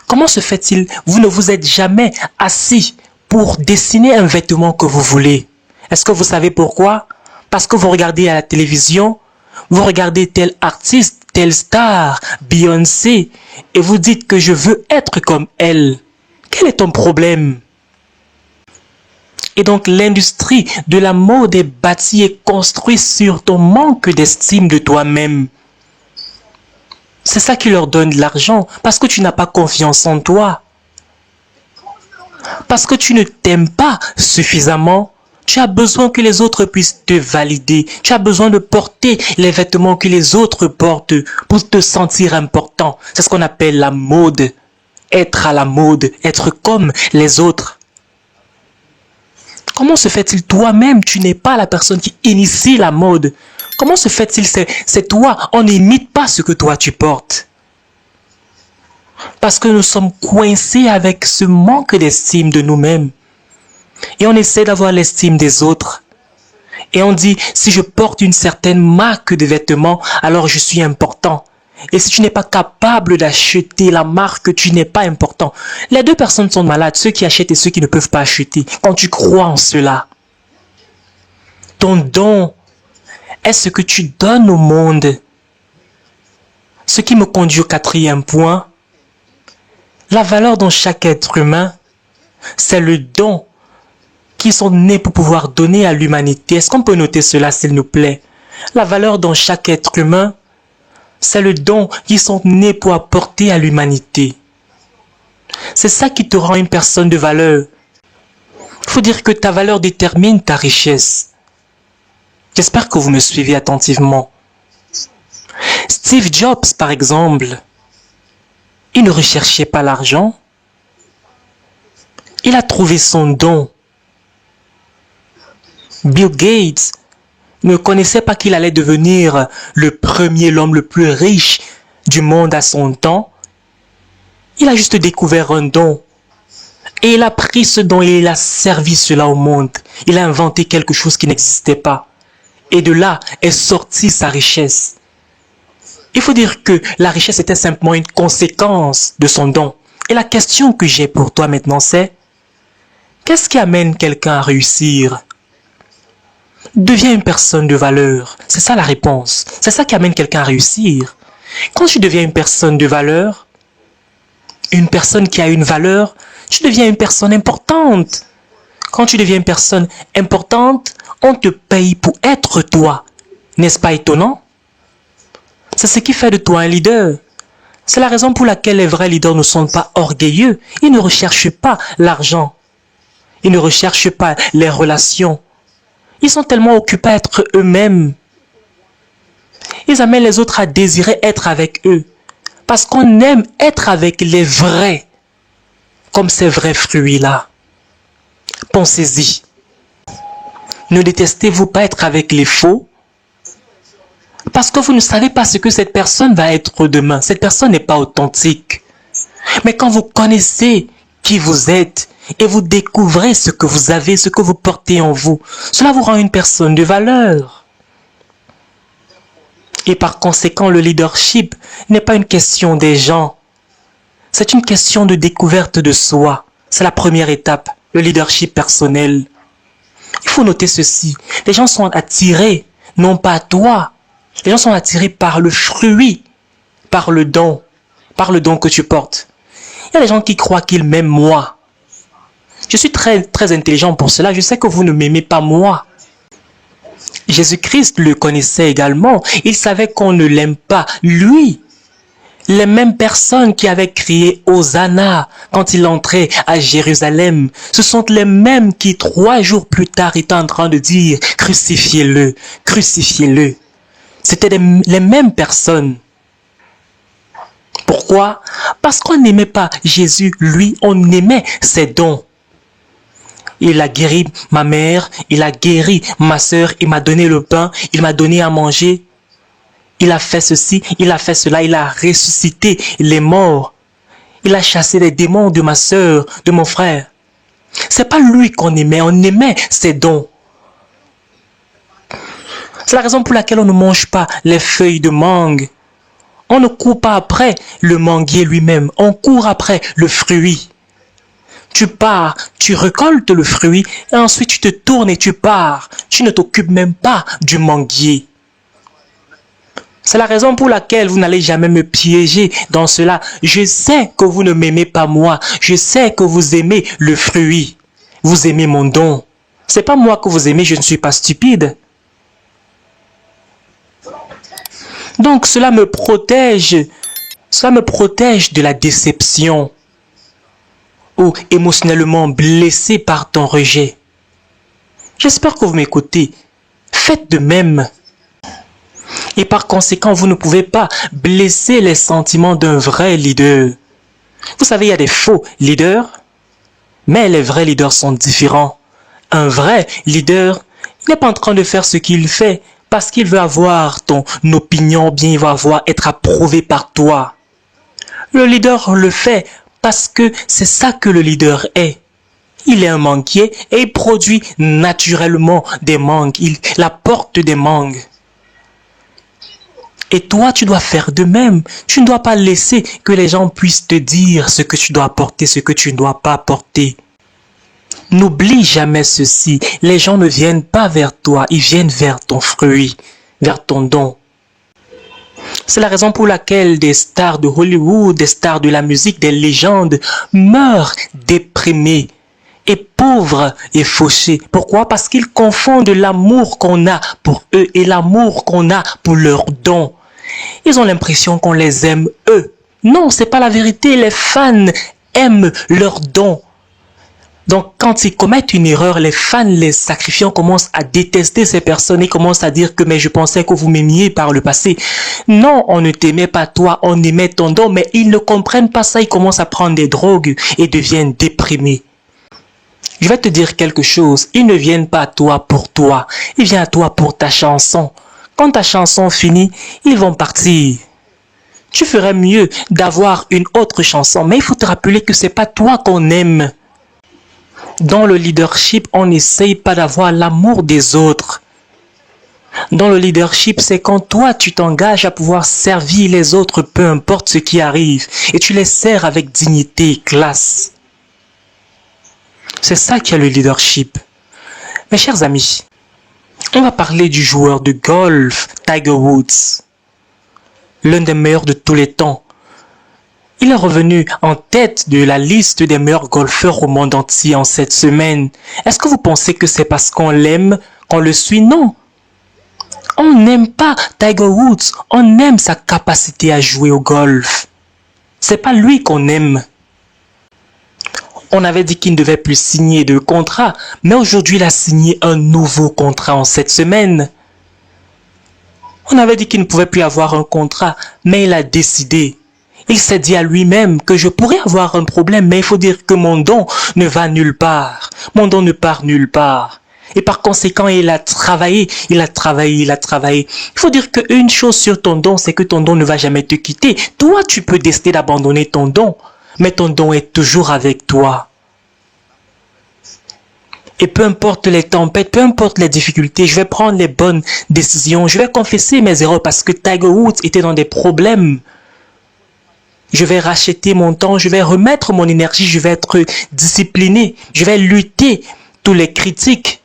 Comment se fait-il, vous ne vous êtes jamais assis pour dessiner un vêtement que vous voulez? Est-ce que vous savez pourquoi? Parce que vous regardez à la télévision, vous regardez tel artiste, telle star, Beyoncé, et vous dites que je veux être comme elle. Quel est ton problème? Et donc l'industrie de la mode est bâtie et construite sur ton manque d'estime de toi-même. C'est ça qui leur donne de l'argent, parce que tu n'as pas confiance en toi. Parce que tu ne t'aimes pas suffisamment. Tu as besoin que les autres puissent te valider. Tu as besoin de porter les vêtements que les autres portent pour te sentir important. C'est ce qu'on appelle la mode. Être à la mode, être comme les autres. Comment se fait-il toi-même, tu n'es pas la personne qui initie la mode? Comment se fait-il, c'est toi, on n'imite pas ce que toi tu portes? Parce que nous sommes coincés avec ce manque d'estime de nous-mêmes. Et on essaie d'avoir l'estime des autres. Et on dit, si je porte une certaine marque de vêtements, alors je suis important. Et si tu n'es pas capable d'acheter la marque, tu n'es pas important. Les deux personnes sont malades, ceux qui achètent et ceux qui ne peuvent pas acheter. Quand tu crois en cela, ton don est ce que tu donnes au monde. Ce qui me conduit au quatrième point, la valeur dans chaque être humain, c'est le don qu'ils sont nés pour pouvoir donner à l'humanité. Est-ce qu'on peut noter cela, s'il nous plaît? La valeur dans chaque être humain, c'est le don qu'ils sont nés pour apporter à l'humanité. C'est ça qui te rend une personne de valeur. Il faut dire que ta valeur détermine ta richesse. J'espère que vous me suivez attentivement. Steve Jobs, par exemple, il ne recherchait pas l'argent. Il a trouvé son don. Bill Gates ne connaissait pas qu'il allait devenir l'homme le plus riche du monde à son temps. Il a juste découvert un don. Et il a pris ce don et il a servi cela au monde. Il a inventé quelque chose qui n'existait pas. Et de là est sortie sa richesse. Il faut dire que la richesse était simplement une conséquence de son don. Et la question que j'ai pour toi maintenant c'est, qu'est-ce qui amène quelqu'un à réussir? Deviens une personne de valeur. C'est ça la réponse. C'est ça qui amène quelqu'un à réussir. Quand tu deviens une personne de valeur, une personne qui a une valeur, tu deviens une personne importante. Quand tu deviens une personne importante, on te paye pour être toi. N'est-ce pas étonnant? C'est ce qui fait de toi un leader. C'est la raison pour laquelle les vrais leaders ne sont pas orgueilleux. Ils ne recherchent pas l'argent. Ils ne recherchent pas les relations. Ils sont tellement occupés à être eux-mêmes. Ils amènent les autres à désirer être avec eux. Parce qu'on aime être avec les vrais. Comme ces vrais fruits-là. Pensez-y. Ne détestez-vous pas être avec les faux? Parce que vous ne savez pas ce que cette personne va être demain. Cette personne n'est pas authentique. Mais quand vous connaissez qui vous êtes et vous découvrez ce que vous avez, ce que vous portez en vous, cela vous rend une personne de valeur. Et par conséquent, le leadership n'est pas une question des gens. C'est une question de découverte de soi. C'est la première étape, le leadership personnel. Il faut noter ceci. Les gens sont attirés, non pas à toi. Les gens sont attirés par le fruit, par le don que tu portes. Il y a des gens qui croient qu'ils m'aiment moi. Je suis très intelligent pour cela. Je sais que vous ne m'aimez pas moi. Jésus-Christ le connaissait également. Il savait qu'on ne l'aime pas. Lui, les mêmes personnes qui avaient crié Hosanna quand il entrait à Jérusalem, ce sont les mêmes qui 3 jours plus tard étaient en train de dire crucifiez-le, crucifiez-le. C'était les mêmes personnes. Pourquoi? Parce qu'on n'aimait pas Jésus, lui, on aimait ses dons. Il a guéri ma mère, il a guéri ma sœur, il m'a donné le pain, il m'a donné à manger. Il a fait ceci, il a fait cela, il a ressuscité les morts. Il a chassé les démons de ma sœur, de mon frère. C'est pas lui qu'on aimait, on aimait ses dons. C'est la raison pour laquelle on ne mange pas les feuilles de mangue. On ne court pas après le manguier lui-même, on court après le fruit. Tu pars, tu récoltes le fruit et ensuite tu te tournes et tu pars. Tu ne t'occupes même pas du manguier. C'est la raison pour laquelle vous n'allez jamais me piéger dans cela. Je sais que vous ne m'aimez pas moi. Je sais que vous aimez le fruit. Vous aimez mon don. C'est pas moi que vous aimez, je ne suis pas stupide. Donc cela me protège de la déception ou émotionnellement blessé par ton rejet. J'espère que vous m'écoutez. Faites de même. Et par conséquent, vous ne pouvez pas blesser les sentiments d'un vrai leader. Vous savez, il y a des faux leaders, mais les vrais leaders sont différents. Un vrai leader, il n'est pas en train de faire ce qu'il fait parce qu'il veut avoir ton opinion, bien il va être approuvé par toi. Le leader le fait parce que c'est ça que le leader est. Il est un manguier et il produit naturellement des mangues. Il apporte des mangues. Et toi, tu dois faire de même. Tu ne dois pas laisser que les gens puissent te dire ce que tu dois apporter, ce que tu ne dois pas apporter. N'oublie jamais ceci. Les gens ne viennent pas vers toi, ils viennent vers ton fruit, vers ton don. C'est la raison pour laquelle des stars de Hollywood, des stars de la musique, des légendes meurent déprimés et pauvres et fauchés. Pourquoi? Parce qu'ils confondent l'amour qu'on a pour eux et l'amour qu'on a pour leurs dons. Ils ont l'impression qu'on les aime eux. Non, c'est pas la vérité. Les fans aiment leurs dons. Donc, quand ils commettent une erreur, les fans, les sacrifiants commencent à détester ces personnes et commencent à dire que mais je pensais que vous m'aimiez par le passé. Non, on ne t'aimait pas toi, on aimait ton don, mais ils ne comprennent pas ça. Ils commencent à prendre des drogues et deviennent déprimés. Je vais te dire quelque chose. Ils ne viennent pas à toi pour toi. Ils viennent à toi pour ta chanson. Quand ta chanson finit, ils vont partir. Tu ferais mieux d'avoir une autre chanson, mais il faut te rappeler que c'est pas toi qu'on aime. Dans le leadership, on n'essaye pas d'avoir l'amour des autres. Dans le leadership, c'est quand toi, tu t'engages à pouvoir servir les autres, peu importe ce qui arrive, et tu les sers avec dignité et classe. C'est ça qui est le leadership. Mes chers amis, on va parler du joueur de golf, Tiger Woods, l'un des meilleurs de tous les temps. Il est revenu en tête de la liste des meilleurs golfeurs au monde entier en cette semaine. Est-ce que vous pensez que c'est parce qu'on l'aime qu'on le suit? Non. On n'aime pas Tiger Woods, on aime sa capacité à jouer au golf. C'est pas lui qu'on aime. On avait dit qu'il ne devait plus signer de contrat, mais aujourd'hui il a signé un nouveau contrat en cette semaine. On avait dit qu'il ne pouvait plus avoir un contrat, mais il a décidé. Il s'est dit à lui-même que je pourrais avoir un problème, mais il faut dire que mon don ne va nulle part. Mon don ne part nulle part. Et par conséquent, il a travaillé, il a travaillé, il a travaillé. Il faut dire qu'une chose sur ton don, c'est que ton don ne va jamais te quitter. Toi, tu peux décider d'abandonner ton don, mais ton don est toujours avec toi. Et peu importe les tempêtes, peu importe les difficultés, je vais prendre les bonnes décisions. Je vais confesser mes erreurs parce que Tiger Woods était dans des problèmes. Je vais racheter mon temps, je vais remettre mon énergie, je vais être discipliné, je vais lutter tous les critiques.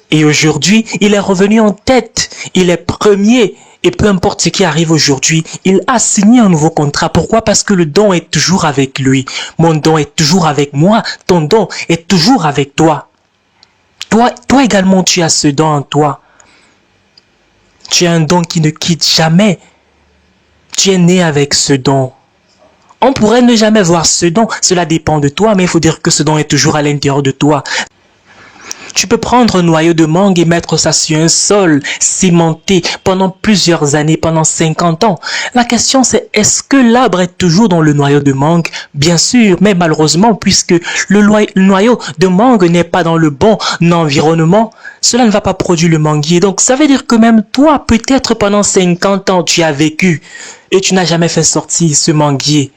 Et aujourd'hui, il est revenu en tête, il est premier. Et peu importe ce qui arrive aujourd'hui, il a signé un nouveau contrat. Pourquoi? Parce que le don est toujours avec lui. Mon don est toujours avec moi, ton don est toujours avec toi. Toi également, tu as ce don en toi. Tu as un don qui ne quitte jamais. Tu es né avec ce don. On pourrait ne jamais voir ce don, cela dépend de toi, mais il faut dire que ce don est toujours à l'intérieur de toi. Tu peux prendre un noyau de mangue et mettre ça sur un sol cimenté pendant plusieurs années, pendant 50 ans. La question c'est, est-ce que l'arbre est toujours dans le noyau de mangue? Bien sûr, mais malheureusement, puisque le noyau de mangue n'est pas dans le bon environnement, cela ne va pas produire le manguier. Donc ça veut dire que même toi, peut-être pendant 50 ans, tu as vécu et tu n'as jamais fait sortir ce manguier.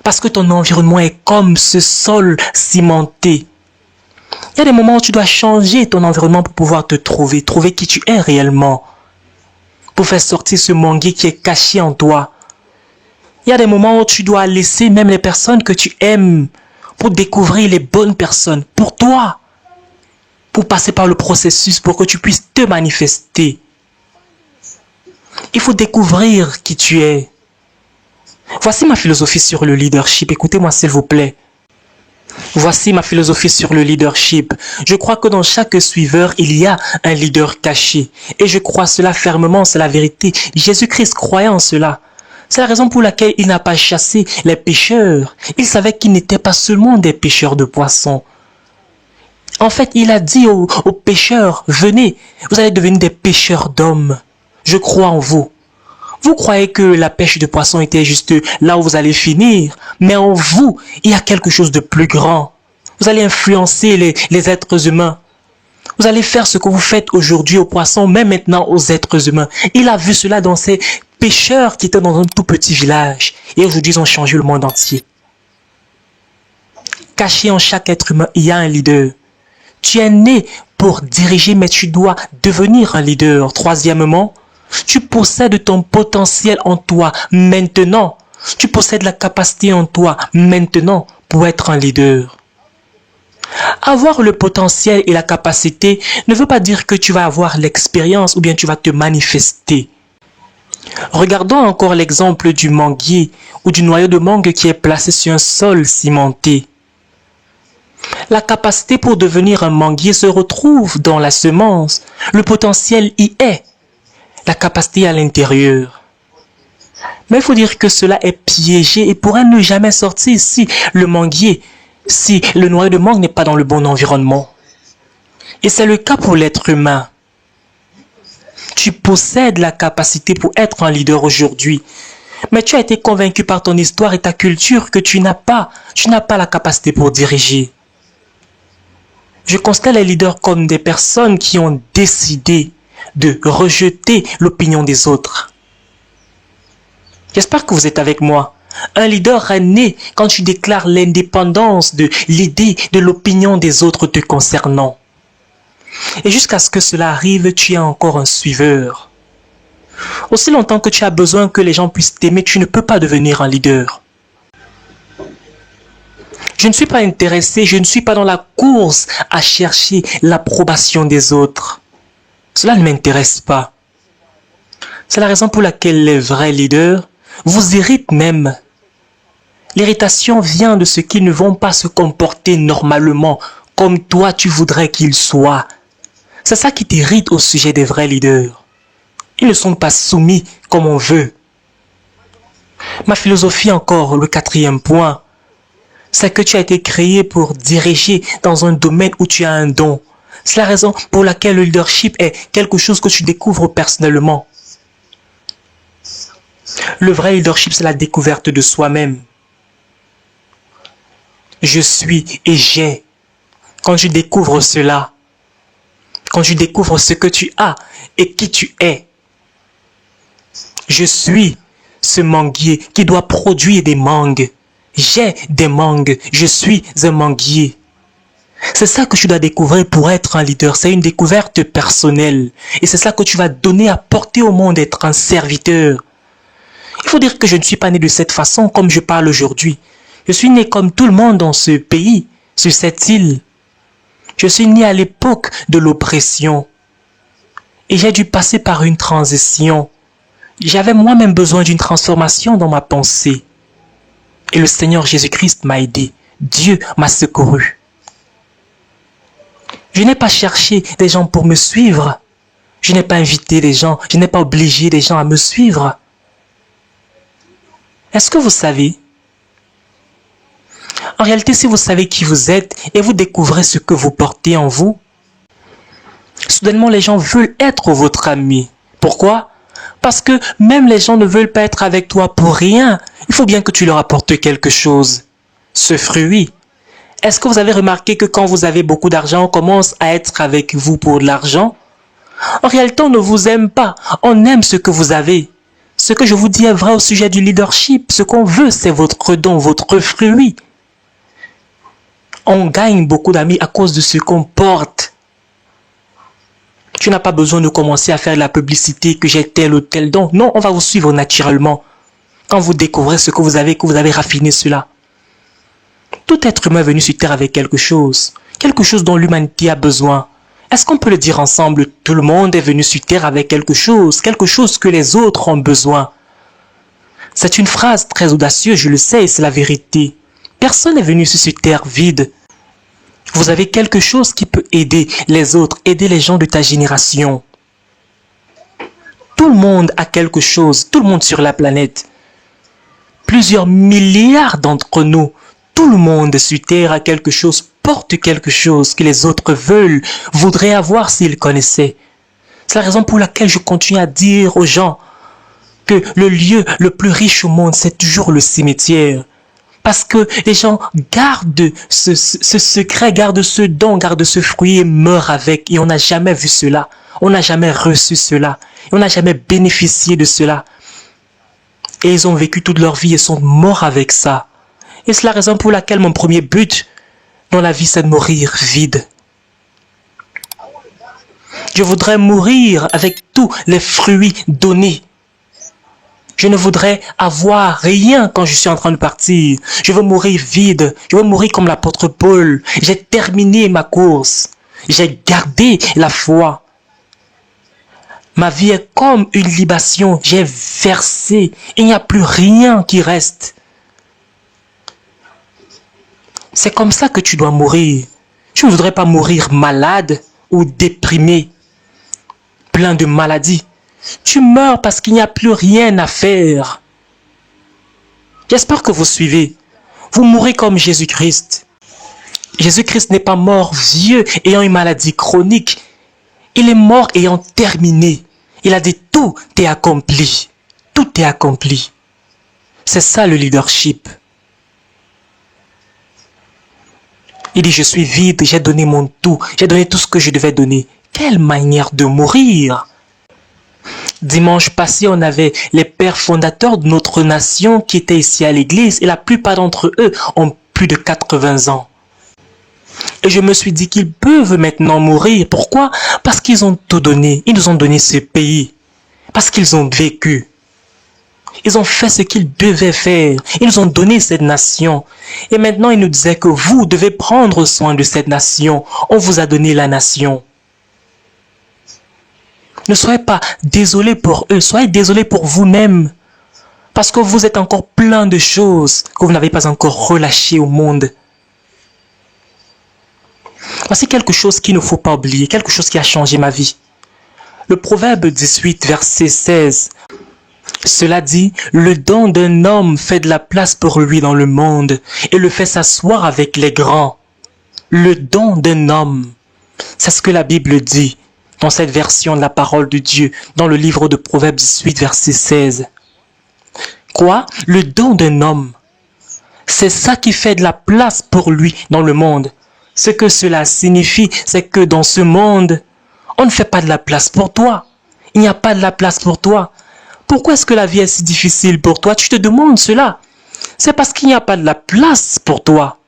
Parce que ton environnement est comme ce sol cimenté. Il y a des moments où tu dois changer ton environnement pour pouvoir te trouver qui tu es réellement, pour faire sortir ce manguier qui est caché en toi. Il y a des moments où tu dois laisser même les personnes que tu aimes pour découvrir les bonnes personnes pour toi, pour passer par le processus pour que tu puisses te manifester. Il faut découvrir qui tu es. Voici ma philosophie sur le leadership. Écoutez-moi s'il vous plaît. Voici ma philosophie sur le leadership. Je crois que dans chaque suiveur, il y a un leader caché. Et je crois cela fermement, c'est la vérité. Jésus-Christ croyait en cela. C'est la raison pour laquelle il n'a pas chassé les pêcheurs. Il savait qu'ils n'étaient pas seulement des pêcheurs de poissons. En fait, il a dit aux pêcheurs, venez, vous allez devenir des pêcheurs d'hommes. Je crois en vous. Vous croyez que la pêche de poissons était juste là où vous allez finir, mais en vous, il y a quelque chose de plus grand. Vous allez influencer les êtres humains. Vous allez faire ce que vous faites aujourd'hui aux poissons, mais maintenant aux êtres humains. Il a vu cela dans ces pêcheurs qui étaient dans un tout petit village. Et aujourd'hui, ils ont changé le monde entier. Caché en chaque être humain, il y a un leader. Tu es né pour diriger, mais tu dois devenir un leader. Troisièmement, tu possèdes ton potentiel en toi maintenant. Tu possèdes la capacité en toi maintenant pour être un leader. Avoir le potentiel et la capacité ne veut pas dire que tu vas avoir l'expérience ou bien tu vas te manifester. Regardons encore l'exemple du manguier ou du noyau de mangue qui est placé sur un sol cimenté. La capacité pour devenir un manguier se retrouve dans la semence. Le potentiel y est. La capacité à l'intérieur. Mais il faut dire que cela est piégé et pourrait ne jamais sortir si le manguier, si le noyau de mangue n'est pas dans le bon environnement. Et c'est le cas pour l'être humain. Tu possèdes la capacité pour être un leader aujourd'hui. Mais tu as été convaincu par ton histoire et ta culture que tu n'as pas la capacité pour diriger. Je constate les leaders comme des personnes qui ont décidé de rejeter l'opinion des autres. J'espère que vous êtes avec moi. Un leader est né quand tu déclares l'indépendance de l'idée, de l'opinion des autres te concernant. Et jusqu'à ce que cela arrive, tu es encore un suiveur. Aussi longtemps que tu as besoin que les gens puissent t'aimer, tu ne peux pas devenir un leader. Je ne suis pas intéressé, je ne suis pas dans la course à chercher l'approbation des autres. Cela ne m'intéresse pas. C'est la raison pour laquelle les vrais leaders vous irritent même. L'irritation vient de ce qu'ils ne vont pas se comporter normalement, comme toi tu voudrais qu'ils soient. C'est ça qui t'irrite au sujet des vrais leaders. Ils ne sont pas soumis comme on veut. Ma philosophie encore, le quatrième point, c'est que tu as été créé pour diriger dans un domaine où tu as un don. C'est la raison pour laquelle le leadership est quelque chose que tu découvres personnellement. Le vrai leadership, c'est la découverte de soi-même. Je suis et j'ai. Quand tu découvres cela, quand tu découvres ce que tu as et qui tu es, je suis ce manguier qui doit produire des mangues. J'ai des mangues, je suis un manguier. C'est ça que tu dois découvrir pour être un leader. C'est une découverte personnelle. Et c'est ça que tu vas donner, apporter au monde, être un serviteur. Il faut dire que je ne suis pas né de cette façon comme je parle aujourd'hui. Je suis né comme tout le monde dans ce pays, sur cette île. Je suis né à l'époque de l'oppression. Et j'ai dû passer par une transition. J'avais moi-même besoin d'une transformation dans ma pensée. Et le Seigneur Jésus-Christ m'a aidé. Dieu m'a secouru. Je n'ai pas cherché des gens pour me suivre. Je n'ai pas invité les gens, je n'ai pas obligé les gens à me suivre. Est-ce que vous savez? En réalité, si vous savez qui vous êtes et vous découvrez ce que vous portez en vous, soudainement les gens veulent être votre ami. Pourquoi? Parce que même les gens ne veulent pas être avec toi pour rien. Il faut bien que tu leur apportes quelque chose. Ce fruit. Est-ce que vous avez remarqué que quand vous avez beaucoup d'argent, on commence à être avec vous pour de l'argent? En réalité, on ne vous aime pas. On aime ce que vous avez. Ce que je vous dis est vrai au sujet du leadership. Ce qu'on veut, c'est votre don, votre fruit. On gagne beaucoup d'amis à cause de ce qu'on porte. Tu n'as pas besoin de commencer à faire de la publicité que j'ai tel ou tel don. Non, on va vous suivre naturellement. Quand vous découvrez ce que vous avez raffiné cela. Tout être humain est venu sur terre avec quelque chose dont l'humanité a besoin. Est-ce qu'on peut le dire ensemble? Tout le monde est venu sur terre avec quelque chose que les autres ont besoin. C'est une phrase très audacieuse, je le sais, et c'est la vérité. Personne n'est venu sur cette terre vide. Vous avez quelque chose qui peut aider les autres, aider les gens de ta génération. Tout le monde a quelque chose, tout le monde sur la planète. Plusieurs milliards d'entre nous, tout le monde sur terre a quelque chose, porte quelque chose que les autres voudraient avoir s'ils connaissaient. C'est la raison pour laquelle je continue à dire aux gens que le lieu le plus riche au monde, c'est toujours le cimetière. Parce que les gens gardent ce secret, gardent ce don, gardent ce fruit et meurent avec. Et on n'a jamais vu cela. On n'a jamais reçu cela. Et on n'a jamais bénéficié de cela. Et ils ont vécu toute leur vie et sont morts avec ça. Et c'est la raison pour laquelle mon premier but dans la vie, c'est de mourir vide. Je voudrais mourir avec tous les fruits donnés. Je ne voudrais avoir rien quand je suis en train de partir. Je veux mourir vide. Je veux mourir comme l'apôtre Paul. J'ai terminé ma course. J'ai gardé la foi. Ma vie est comme une libation. J'ai versé. Il n'y a plus rien qui reste. C'est comme ça que tu dois mourir. Tu ne voudrais pas mourir malade ou déprimé, plein de maladies. Tu meurs parce qu'il n'y a plus rien à faire. J'espère que vous suivez. Vous mourrez comme Jésus-Christ. Jésus-Christ n'est pas mort vieux ayant une maladie chronique. Il est mort ayant terminé. Il a dit tout est accompli. Tout est accompli. C'est ça le leadership. Il dit je suis vide, j'ai donné mon tout. J'ai donné tout ce que je devais donner. Quelle manière de mourir! Dimanche passé, on avait les pères fondateurs de notre nation qui étaient ici à l'église et la plupart d'entre eux ont plus de 80 ans. Et je me suis dit qu'ils peuvent maintenant mourir. Pourquoi? Parce qu'ils ont tout donné. Ils nous ont donné ce pays. Parce qu'ils ont vécu. Ils ont fait ce qu'ils devaient faire. Ils nous ont donné cette nation. Et maintenant, ils nous disaient que vous devez prendre soin de cette nation. On vous a donné la nation. Ne soyez pas désolés pour eux, soyez désolés pour vous-même. Parce que vous êtes encore plein de choses que vous n'avez pas encore relâchées au monde. Voici quelque chose qu'il ne faut pas oublier, quelque chose qui a changé ma vie. Le Proverbe 18, verset 16. Cela dit, le don d'un homme fait de la place pour lui dans le monde et le fait s'asseoir avec les grands. Le don d'un homme, c'est ce que la Bible dit. Dans cette version de la parole de Dieu, dans le livre de Proverbes 18, verset 16. Quoi? Le don d'un homme. C'est ça qui fait de la place pour lui dans le monde. Ce que cela signifie, c'est que dans ce monde, on ne fait pas de la place pour toi. Il n'y a pas de la place pour toi. Pourquoi est-ce que la vie est si difficile pour toi? Tu te demandes cela. C'est parce qu'il n'y a pas de la place pour toi.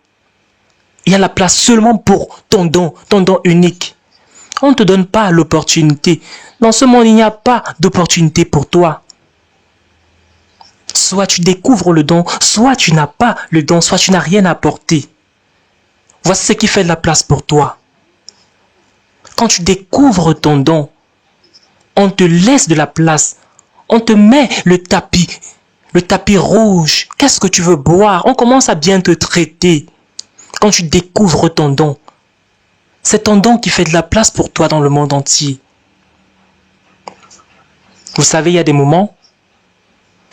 Il y a la place seulement pour ton don unique. On ne te donne pas l'opportunité. Dans ce monde, il n'y a pas d'opportunité pour toi. Soit tu découvres le don, soit tu n'as pas le don, soit tu n'as rien à apporter. Voici ce qui fait de la place pour toi. Quand tu découvres ton don, on te laisse de la place. On te met le tapis rouge. Qu'est-ce que tu veux boire? On commence à bien te traiter. Quand tu découvres ton don, c'est ton don qui fait de la place pour toi dans le monde entier. Vous savez, il y a des moments,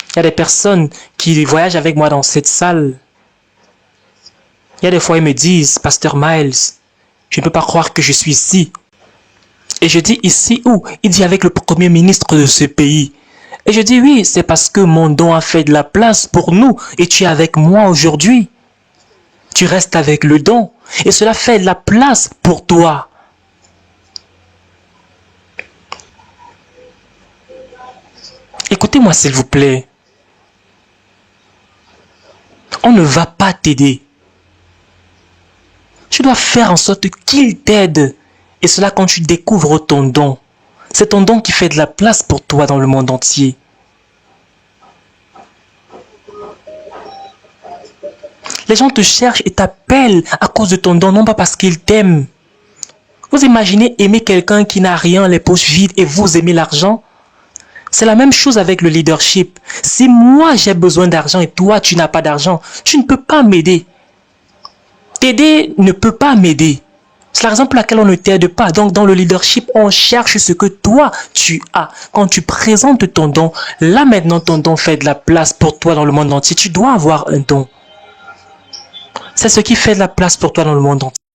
il y a des personnes qui voyagent avec moi dans cette salle. Il y a des fois, ils me disent, Pasteur Miles, je ne peux pas croire que je suis ici. Et je dis, ici où? Il dit, avec le premier ministre de ce pays. Et je dis, oui, c'est parce que mon don a fait de la place pour nous et tu es avec moi aujourd'hui. Tu restes avec le don et cela fait de la place pour toi. Écoutez-moi s'il vous plaît. On ne va pas t'aider. Tu dois faire en sorte qu'il t'aide. Et cela quand tu découvres ton don. C'est ton don qui fait de la place pour toi dans le monde entier. Les gens te cherchent et t'appellent à cause de ton don, non pas parce qu'ils t'aiment. Vous imaginez aimer quelqu'un qui n'a rien, les poches vides, et vous aimez l'argent? C'est la même chose avec le leadership. Si moi j'ai besoin d'argent et toi tu n'as pas d'argent, tu ne peux pas m'aider. T'aider ne peut pas m'aider. C'est la raison pour laquelle on ne t'aide pas. Donc dans le leadership, on cherche ce que toi tu as. Quand tu présentes ton don, là maintenant ton don fait de la place pour toi dans le monde entier. Tu dois avoir un don. C'est ce qui fait de la place pour toi dans le monde entier.